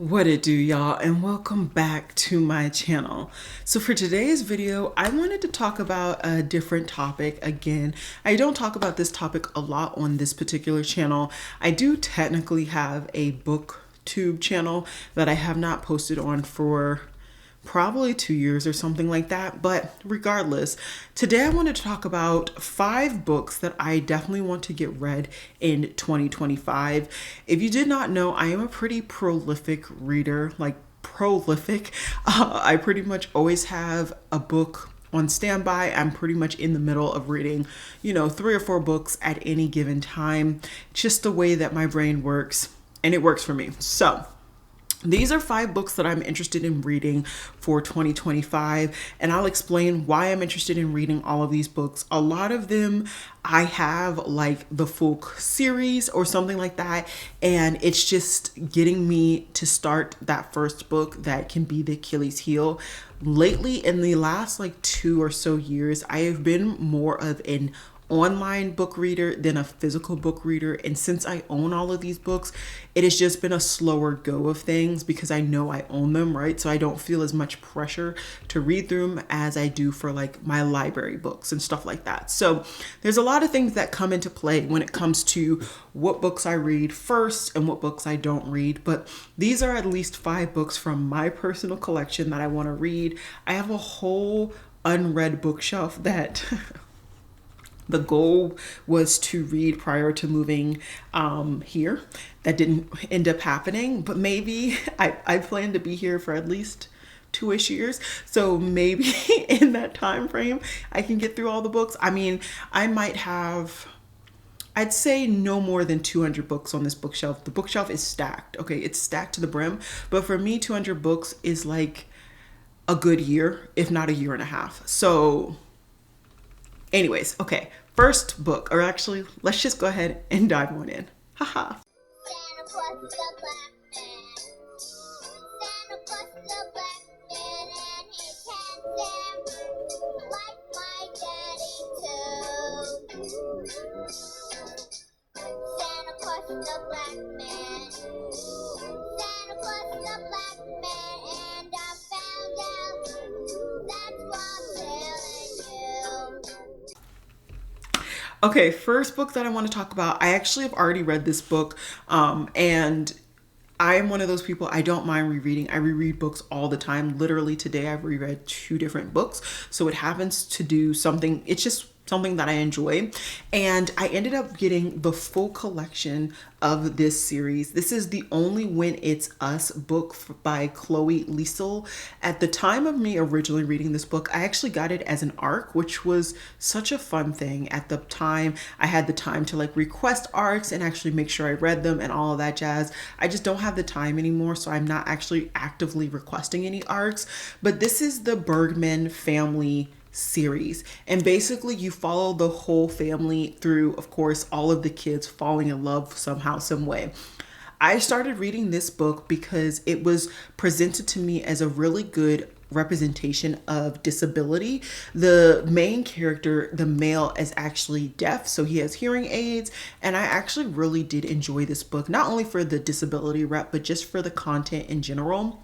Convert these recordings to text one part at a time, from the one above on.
What it do, y'all, and welcome back to my channel. So for today's video, I wanted to talk about a different topic. Again, I don't talk about this topic a lot on this particular channel. I do technically have a booktube channel that I have not posted on for probably 2 years or something like that. But regardless, today I want to talk about 5 books that I definitely want to get read in 2025. If you did not know, I am a pretty prolific reader, like prolific. I pretty much always have a book on standby. I'm pretty much in the middle of reading, 3 or 4 books at any given time. Just the way that my brain works, and it works for me. So these are 5 books that I'm interested in reading for 2025, and I'll explain why I'm interested in reading all of these books. A lot of them I have like the full series or something like that, and it's just getting me to start that first book that can be the Achilles heel. Lately, in the last like 2 or so years, I have been more of an online book reader than a physical book reader, and since I own all of these books, it has just been a slower go of things because I know I own them, right? So I don't feel as much pressure to read through them as I do for like my library books and stuff like that. So there's a lot of things that come into play when it comes to what books I read first and what books I don't read, but these are at least 5 books from my personal collection that I want to read. I have a whole unread bookshelf that the goal was to read prior to moving here. That didn't end up happening, but maybe I plan to be here for at least 2-ish years. So maybe in that time frame, I can get through all the books. I mean, I might have, I'd say no more than 200 books on this bookshelf. The bookshelf is stacked. Okay, it's stacked to the brim. But for me, 200 books is like a good year, if not a year and a half. So anyways, okay. First book, or actually, let's just go ahead and dive one in. Haha. Okay, first book that I want to talk about, I actually have already read this book, and I am one of those people, I don't mind rereading. I reread books all the time. Literally today I've reread 2 different books. So it happens to do something, it's just something that I enjoy. And I ended up getting the full collection of this series. This is the only When It's Us book by Chloe Liesel. At the time of me originally reading this book, I actually got it as an ARC, which was such a fun thing. At the time, I had the time to like request ARCs and actually make sure I read them and all of that jazz. I just don't have the time anymore, so I'm not actually actively requesting any ARCs. But this is the Bergman family series, and basically you follow the whole family through, of course, all of the kids falling in love somehow, some way. I started reading this book because it was presented to me as a really good representation of disability. The main character, the male, is actually deaf, so he has hearing aids, and I actually really did enjoy this book, not only for the disability rep, but just for the content in general.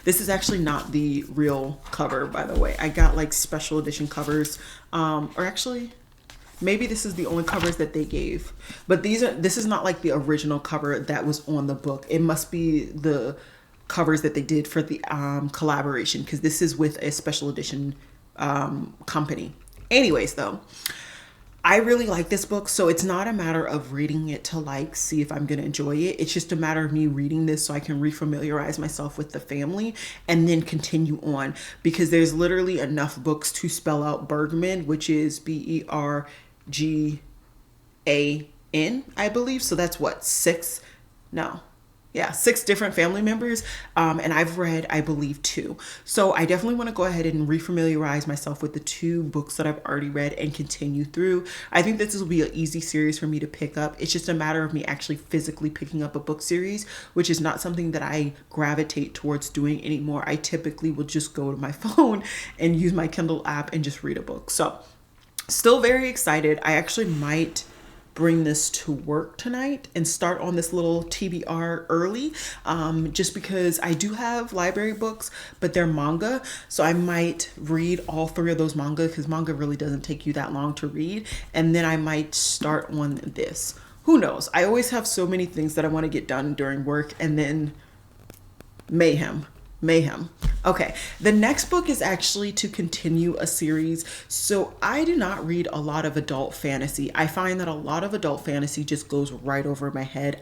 This is actually not the real cover, by the way. I got like special edition covers, or actually maybe this is the only covers that they gave, but this is not like the original cover that was on the book. It must be the covers that they did for the collaboration, because this is with a special edition company. Anyways, though, I really like this book, so it's not a matter of reading it to like see if I'm going to enjoy it. It's just a matter of me reading this so I can refamiliarize myself with the family and then continue on, because there's literally enough books to spell out Bergman, which is Bergman, I believe. So that's what, 6? No. Yeah, 6 different family members, and I've read, I believe, 2. So I definitely want to go ahead and refamiliarize myself with the 2 books that I've already read and continue through. I think this will be an easy series for me to pick up. It's just a matter of me actually physically picking up a book series, which is not something that I gravitate towards doing anymore. I typically will just go to my phone and use my Kindle app and just read a book. So still very excited. I actually might bring this to work tonight and start on this little TBR early, just because I do have library books, but they're manga. So I might read all 3 of those manga, because manga really doesn't take you that long to read. And then I might start on this. Who knows? I always have so many things that I want to get done during work, and then mayhem. Okay, the next book is actually to continue a series. So I do not read a lot of adult fantasy. I find that a lot of adult fantasy just goes right over my head.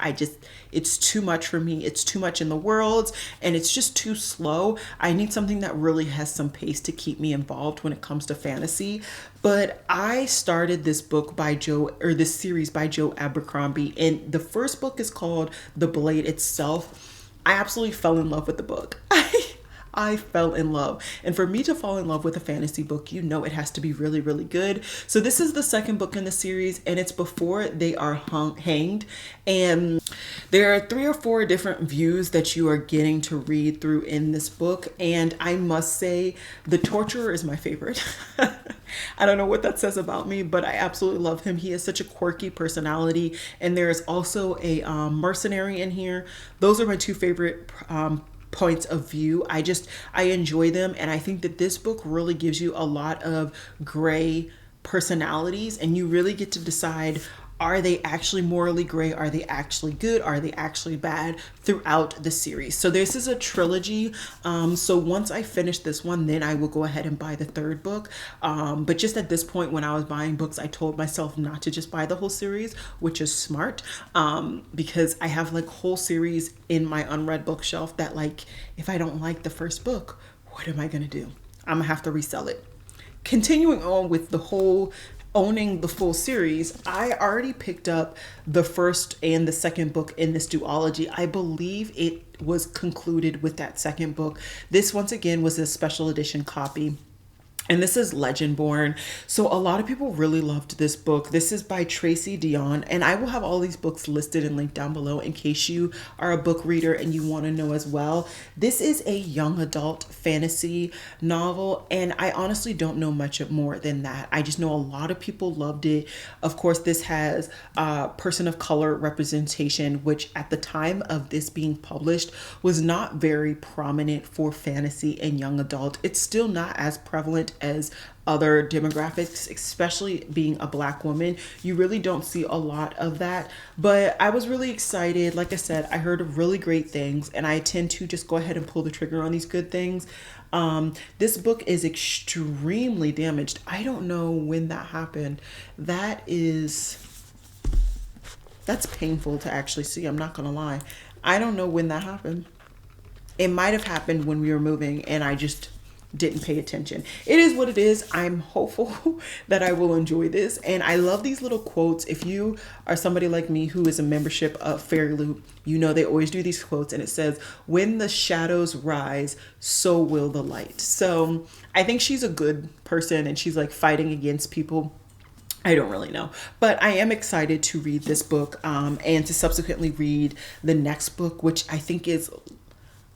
It's too much for me. It's too much in the worlds, and it's just too slow. I need something that really has some pace to keep me involved when it comes to fantasy. But I started this book by this series by Joe Abercrombie, and the first book is called The Blade Itself. I absolutely fell in love with the book. I fell in love. And for me to fall in love with a fantasy book, you know it has to be really, really good. So this is the second book in the series, and it's before they are hanged. And there are 3 or 4 different views that you are getting to read through in this book. And I must say, the torturer is my favorite. I don't know what that says about me, but I absolutely love him. He has such a quirky personality. And there is also a mercenary in here. Those are my 2 favorite points of view. I enjoy them, and I think that this book really gives you a lot of gray personalities, and you really get to decide, are they actually morally gray? Are they actually good? Are they actually bad throughout the series? So this is a trilogy. So once I finish this one, then I will go ahead and buy the 3rd book. But just at this point, when I was buying books, I told myself not to just buy the whole series, which is smart, because I have like whole series in my unread bookshelf that, like, if I don't like the first book, what am I going to do? I'm gonna have to resell it. Continuing on with the whole owning the full series, I already picked up the first and the second book in this duology. I believe it was concluded with that second book. This, once again, was a special edition copy. And this is Legendborn. So a lot of people really loved this book. This is by Tracy Dion, and I will have all these books listed and linked down below in case you are a book reader and you want to know as well. This is a young adult fantasy novel, and I honestly don't know much more than that. I just know a lot of people loved it. Of course, this has person of color representation, which at the time of this being published was not very prominent for fantasy and young adult. It's still not as prevalent as other demographics, especially being a Black woman. You really don't see a lot of that, but I was really excited. Like I said, I heard really great things, and I tend to just go ahead and pull the trigger on these good things. This book is extremely damaged. I don't know when that happened. That's painful to actually see. I'm not gonna lie. I don't know when that happened. It might have happened when we were moving and I just didn't pay attention. It is what it is. I'm hopeful that I will enjoy this. And I love these little quotes. If you are somebody like me who is a membership of Fairy Loop, you know they always do these quotes, and it says, "When the shadows rise, so will the light." So I think she's a good person, and she's like fighting against people. I don't really know, but I am excited to read this book and to subsequently read the next book, which I think is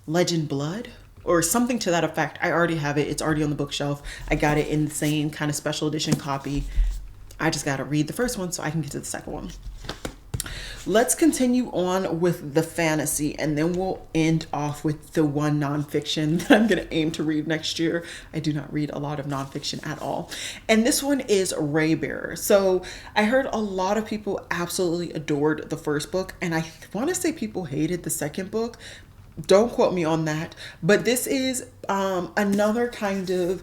Legend Blood or something to that effect. I already have it. It's already on the bookshelf. I got it in the same kind of special edition copy. I just got to read the first one so I can get to the second one. Let's continue on with the fantasy, and then we'll end off with the one nonfiction that I'm going to aim to read next year. I do not read a lot of nonfiction at all. And this one is Raybearer. So I heard a lot of people absolutely adored the first book, and I want to say people hated the second book. Don't quote me on that, but this is another kind of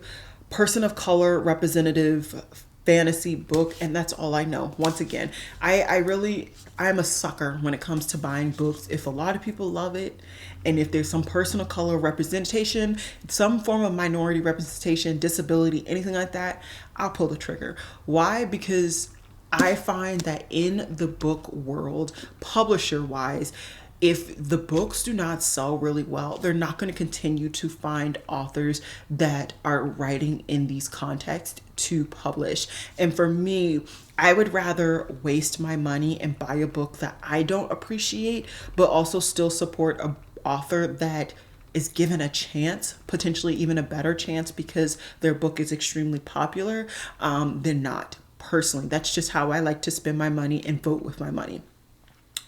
person of color representative fantasy book, and that's all I know. Once again, I'm a sucker when it comes to buying books. If a lot of people love it, and if there's some person of color representation, some form of minority representation, disability, anything like that, I'll pull the trigger. Why? Because I find that in the book world, publisher wise, if the books do not sell really well, they're not going to continue to find authors that are writing in these contexts to publish. And for me, I would rather waste my money and buy a book that I don't appreciate, but also still support an author that is given a chance, potentially even a better chance because their book is extremely popular, than not. personally. That's just how I like to spend my money and vote with my money.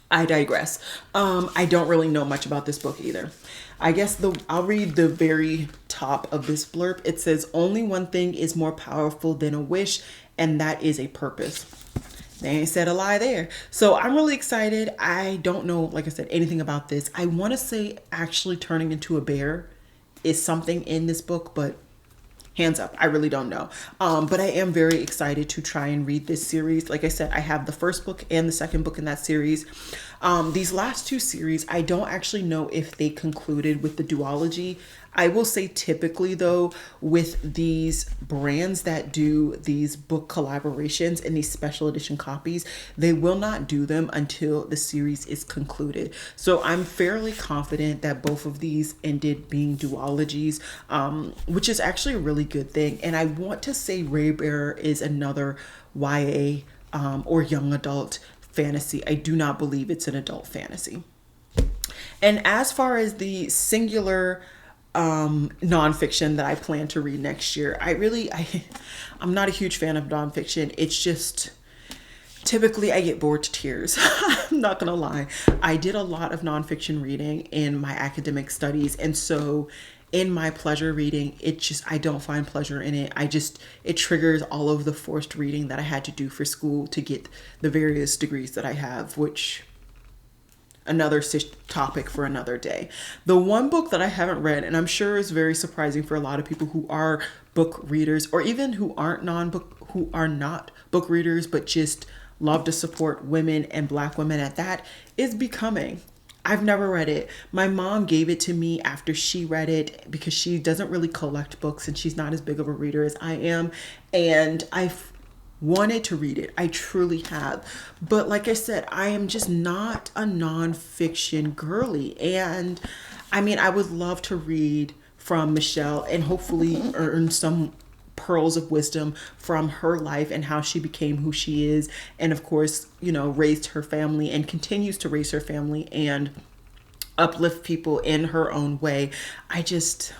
I digress. I don't really know much about this book either. I guess I'll read the very top of this blurb. It says, only one thing is more powerful than a wish, and that is a purpose. They ain't said a lie there. So I'm really excited. I don't know, like I said, anything about this. I want to say actually turning into a bear is something in this book, but hands up, I really don't know. But I am very excited to try and read this series. Like I said, I have the first book and the second book in that series. These last two series, I don't actually know if they concluded with the duology. I will say typically though, with these brands that do these book collaborations and these special edition copies, they will not do them until the series is concluded. So I'm fairly confident that both of these ended being duologies, which is actually a really good thing. And I want to say Raybearer is another YA or young adult fantasy. I do not believe it's an adult fantasy. And as far as the singular nonfiction that I plan to read next year, I'm not a huge fan of nonfiction. It's just typically I get bored to tears. I'm not gonna lie. I did a lot of nonfiction reading in my academic studies, and so in my pleasure reading, I don't find pleasure in it. It triggers all of the forced reading that I had to do for school to get the various degrees that I have, which another topic for another day. The one book that I haven't read, and I'm sure is very surprising for a lot of people who are book readers, or even who are not book readers, but just love to support women and Black women at that, is Becoming. I've never read it. My mom gave it to me after she read it because she doesn't really collect books and she's not as big of a reader as I am. And I've wanted to read it. I truly have. But like I said, I am just not a nonfiction girly. And I mean, I would love to read from Michelle and hopefully earn some pearls of wisdom from her life and how she became who she is. And of course, raised her family and continues to raise her family and uplift people in her own way. I just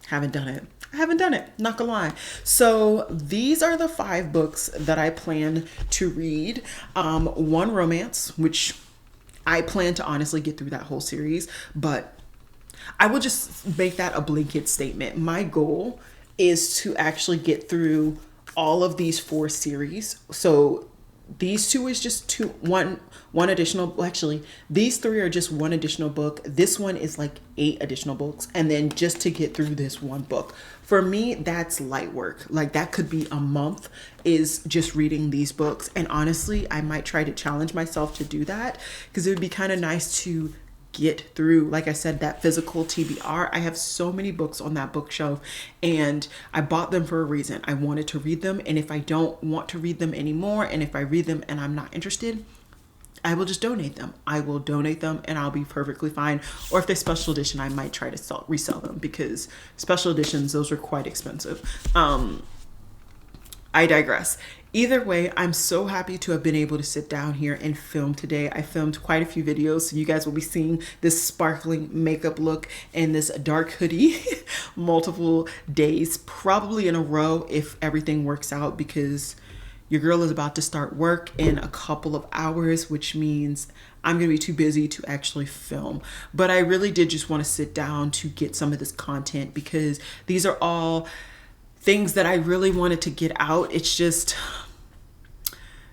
haven't done it. Not gonna lie. So these are the 5 books that I plan to read. One romance, which I plan to honestly get through that whole series, but I will just make that a blanket statement. My goal is to actually get through all of these 4 series. So these 2 is just one additional, actually these 3 are just 1 additional book. This one is like 8 additional books, and then just to get through this 1 book. For me, that's light work. Like that could be a month is just reading these books. And honestly, I might try to challenge myself to do that because it would be kind of nice to get through, like I said, that Physical TBR. I have so many books on that bookshelf and I bought them for a reason. I wanted to read them, and if I don't want to read them anymore, and if I read them and I'm not interested, I will just donate them. I will donate them and I'll be perfectly fine. Or if they're special edition, I might try to resell them because special editions, those are quite expensive. I digress. Either way, I'm so happy to have been able to sit down here and film today. I filmed quite a few videos, so you guys will be seeing this sparkling makeup look and this dark hoodie multiple days, probably in a row if everything works out, because your girl is about to start work in a couple of hours, which means I'm going to be too busy to actually film. But I really did just want to sit down to get some of this content because these are all things that I really wanted to get out. It's just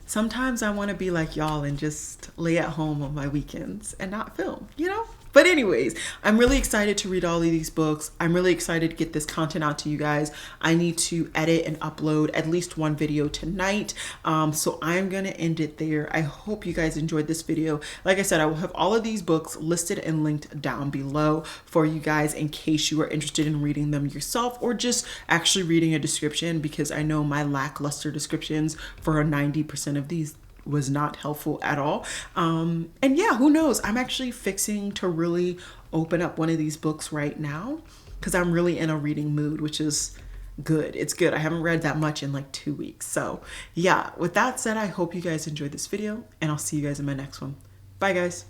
sometimes I want to be like y'all and just lay at home on my weekends and not film, But anyways, I'm really excited to read all of these books. I'm really excited to get this content out to you guys. I need to edit and upload at least 1 video tonight. So I'm going to end it there. I hope you guys enjoyed this video. Like I said, I will have all of these books listed and linked down below for you guys in case you are interested in reading them yourself or just actually reading a description, because I know my lackluster descriptions for 90% of these was not helpful at all. And yeah, who knows? I'm actually fixing to really open up one of these books right now because I'm really in a reading mood, which is good. It's good. I haven't read that much in like 2 weeks. So yeah, with that said, I hope you guys enjoyed this video and I'll see you guys in my next one. Bye guys.